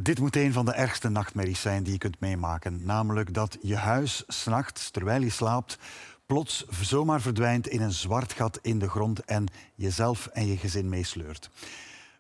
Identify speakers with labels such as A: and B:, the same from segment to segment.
A: Dit moet een van de ergste nachtmerries zijn die je kunt meemaken. Namelijk dat je huis 's nachts, terwijl je slaapt, plots zomaar verdwijnt in een zwart gat in de grond en jezelf en je gezin meesleurt.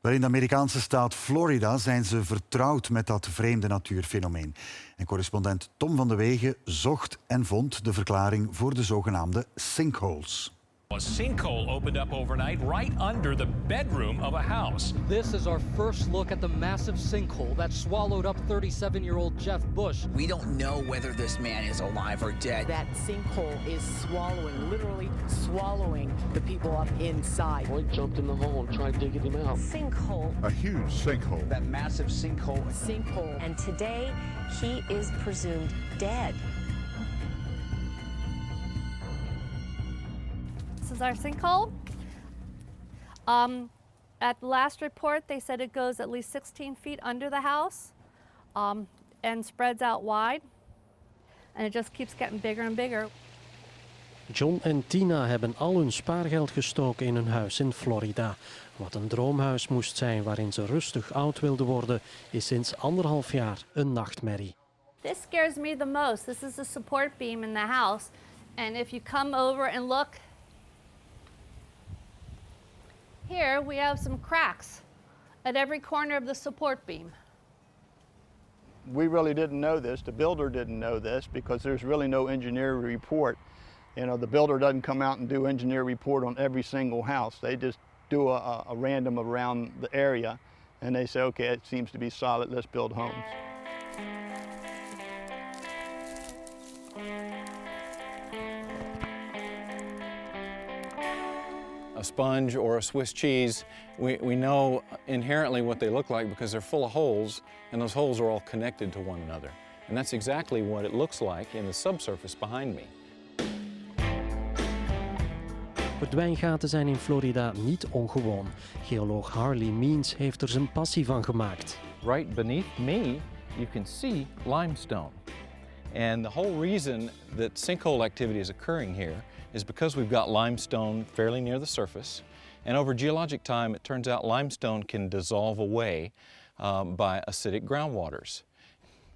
A: Wel, in de Amerikaanse staat Florida zijn ze vertrouwd met dat vreemde natuurfenomeen. En correspondent Tom van de Wegen zocht en vond de verklaring voor de zogenaamde sinkholes.
B: A sinkhole opened up overnight right under the bedroom of a house.
C: This is our first look at the massive sinkhole that swallowed up 37-year-old Jeff Bush.
D: We don't know whether this man is alive or dead.
E: That sinkhole is swallowing, literally swallowing the people up inside.
F: Boy jumped in the hole and tried digging him out.
G: Sinkhole.
H: A huge sinkhole.
D: That massive sinkhole.
E: Sinkhole.
G: And today, he is presumed dead.
I: This is our sinkhole. At the last report, they said it goes at least 16 feet under the house and spreads out wide. And it just keeps getting bigger and bigger.
J: John en Tina hebben al hun spaargeld gestoken in hun huis in Florida. Wat een droomhuis moest zijn waarin ze rustig oud wilden worden, is sinds 1,5 jaar een nachtmerrie.
I: This scares me the most. This is the support beam in the house. And if you come over and look, here we have some cracks at every corner of the support beam.
K: We really didn't know this. The builder didn't know this because there's really no engineer report. You know, the builder doesn't come out and do engineer report on every single house. They just do a random around the area and they say, okay, it seems to be solid, let's build homes.
L: A sponge or a Swiss cheese, we know inherently what they look like because they're full of holes, and those holes are all connected to one another. And that's exactly what it looks like in the subsurface behind me.
J: Verdwijngaten zijn in Florida niet ongewoon. Geoloog Harley Means heeft er zijn passie van gemaakt.
L: Right beneath me, you can see limestone. And the whole reason that sinkhole activity is occurring here is because we've got limestone fairly near the surface. And over geologic time, it turns out limestone can dissolve away by acidic groundwaters.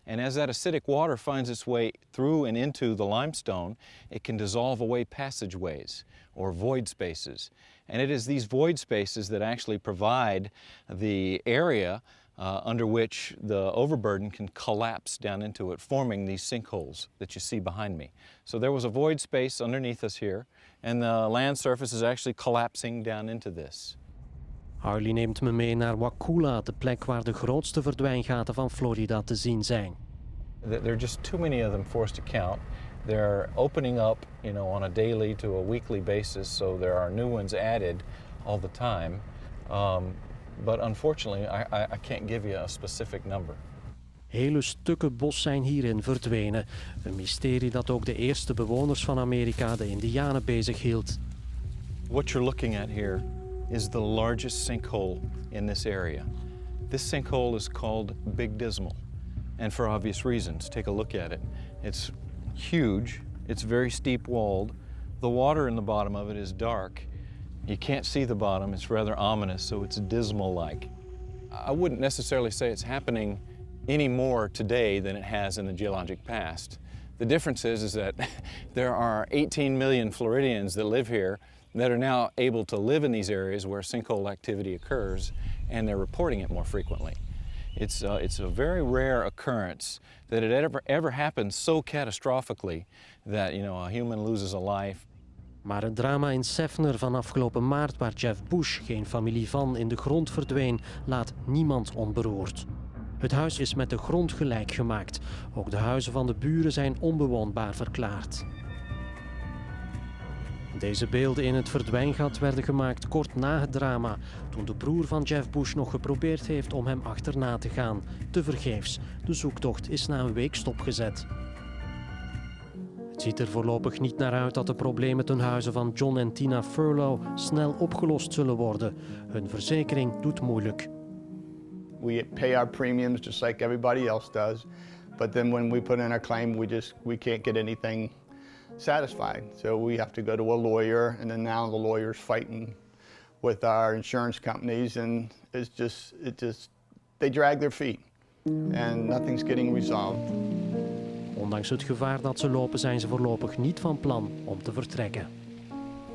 L: And as that acidic water finds its way through and into the limestone, it can dissolve away passageways or void spaces. And it is these void spaces that actually provide the area under which the overburden can collapse down into it, forming these sinkholes that you see behind me. So there was a void space underneath us here, and the land surface is actually collapsing down into this.
J: Harley neemt me mee naar Wakulla, de plek waar de grootste verdwijngaten van Florida te zien zijn.
L: There are just too many of them for us to count. They're opening up, you know, on a daily to a weekly basis, so there are new ones added all the time. But unfortunately, I can't give you a specific number.
J: Hele stukken bos zijn hierin verdwenen. Een mysterie dat ook de eerste bewoners van Amerika, de Indianen, bezighield.
L: What you're looking at here is the largest sinkhole in this area. This sinkhole is called Big Dismal, and for obvious reasons. Take a look at it. It's huge, it's very steep-walled. The water in the bottom of it is dark. You can't see the bottom, it's rather ominous, so it's dismal-like. I wouldn't necessarily say it's happening any more today than it has in the geologic past. The difference is that there are 18 million Floridians that live here that are now able to live in these areas where sinkhole activity occurs, and they're reporting it more frequently. It's a very rare occurrence that it ever happens so catastrophically that, you know, a human loses a life.
J: Maar het drama in Seffner van afgelopen maart, waar Jeff Bush, geen familie van, in de grond verdween, laat niemand onberoerd. Het huis is met de grond gelijk gemaakt. Ook de huizen van de buren zijn onbewoonbaar verklaard. Deze beelden in het verdwijngat werden gemaakt kort na het drama, toen de broer van Jeff Bush nog geprobeerd heeft om hem achterna te gaan. Tevergeefs. De zoektocht is na een week stopgezet. Het ziet er voorlopig niet naar uit dat de problemen ten huize van John en Tina Furlow snel opgelost zullen worden. Hun verzekering doet moeilijk.
K: We pay our premiums just like everybody else does, but then when we put in our claim, we can't get anything satisfied. So we have to go to a lawyer, and then now the lawyer's fighting with our insurance companies, and they drag their feet. and nothing's getting resolved.
J: Ondanks het gevaar dat ze lopen zijn ze voorlopig niet van plan om te vertrekken.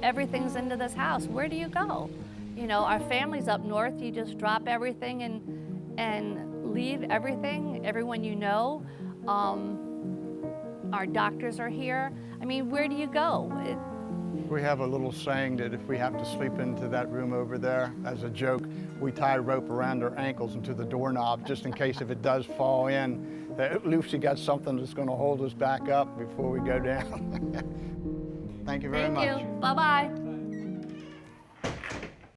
I: Everything's into this house. Where do you go? You know, our family's up north. You just drop everything and leave everything, everyone you know. Our doctors are here. I mean, where do you go?
K: We have a little saying that if we have to sleep into that room over there, as a joke, we tie a rope around our ankles into the doorknob just in case if it does fall in, that at least we got something that's going to hold us back up before we go down. Thank you very much.
I: Thank you. Bye-bye.